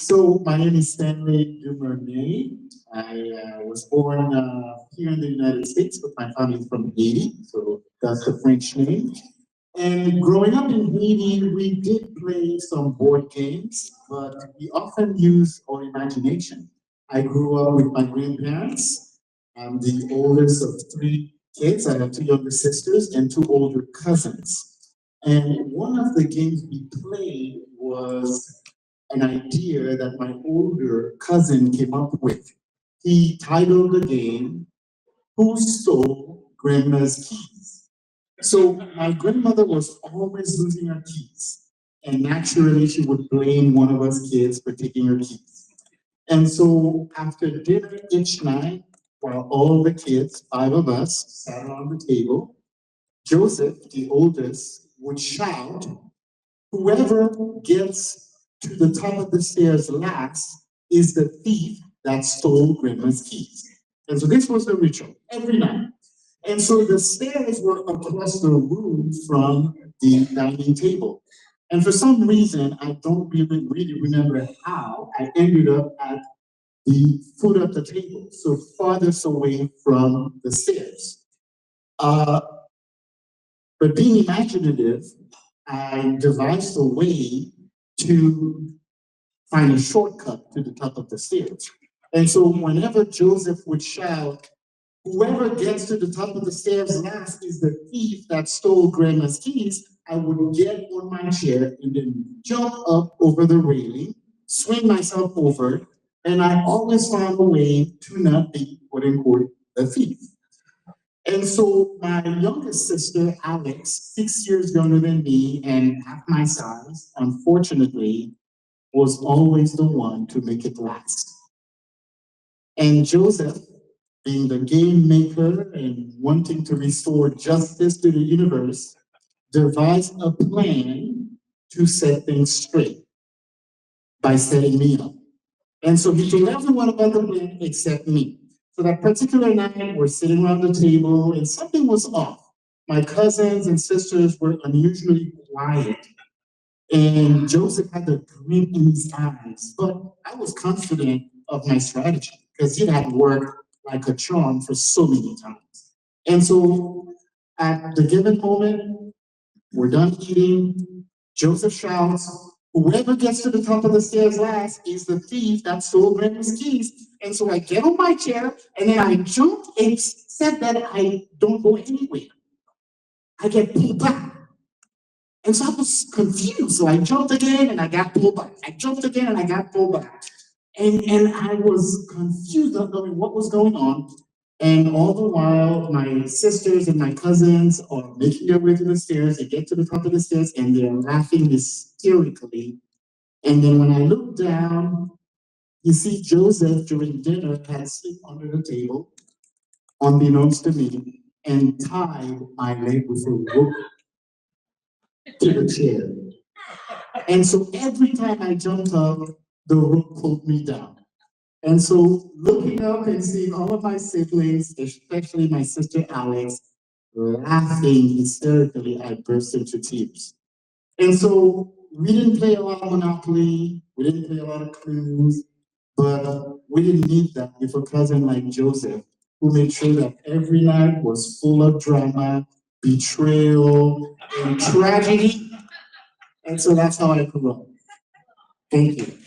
So my name is Stanley Dumornay. I was born here in the United States, but my family is from Haiti, so that's the French name. And growing up in Haiti, we did play some board games, but we often used our imagination. I grew up with my grandparents. I'm the oldest of three kids. I have two younger sisters and two older cousins. And one of the games we played was an idea that my older cousin came up with. He titled the game, Who Stole Grandma's Keys? So my grandmother was always losing her keys. And naturally, she would blame one of us kids for taking her keys. And so after dinner each night, while all the kids, five of us, sat around the table, Joseph, the oldest, would shout, whoever gets to the top of the stairs last is the thief that stole Grandma's keys. And so this was the ritual every night. And so the stairs were across the room from the dining table. And for some reason, I don't really remember how I ended up at the foot of the table, so farthest away from the stairs. Uh, but being imaginative, I devised a way to find a shortcut to the top of the stairs. And so whenever Joseph would shout, whoever gets to the top of the stairs last is the thief that stole Grandma's keys, I would get on my chair and then jump up over the railing, swing myself over, and I always found a way to not be, quote unquote, the thief. And so my youngest sister, Alex, 6 years younger than me and half my size, unfortunately, was always the one to make it last. And Joseph, being the game maker and wanting to restore justice to the universe, devised a plan to set things straight by setting me up. And so he told everyone about the plan except me. So that particular night, we're sitting around the table and something was off. My cousins and sisters were unusually quiet. And Joseph had the grin in his eyes. But I was confident of my strategy because it had worked like a charm for so many times. And so at the given moment, we're done eating. Joseph shouts, whoever gets to the top of the stairs last is the thief that stole Grandma's keys. And so I get on my chair and then I jump, except that I don't go anywhere. I get pulled back. And so I was confused. So I jumped again and I got pulled back. I jumped again and I got pulled back. And I was confused, not knowing what was going on. And all the while, my sisters and my cousins are making their way to the stairs. They get to the top of the stairs and they're laughing hysterically. And then when I look down, you see Joseph during dinner had slipped under the table, unbeknownst to me, and tied my leg with a rope to the chair. And so every time I jumped up, the rope pulled me down. And so looking up and seeing all of my siblings, especially my sister Alex, laughing hysterically, I burst into tears. And so we didn't play a lot of Monopoly, we didn't play a lot of Clues, but we didn't need that with a cousin like Joseph, who made sure that every night was full of drama, betrayal, and tragedy. And so that's how I grew up. Thank you.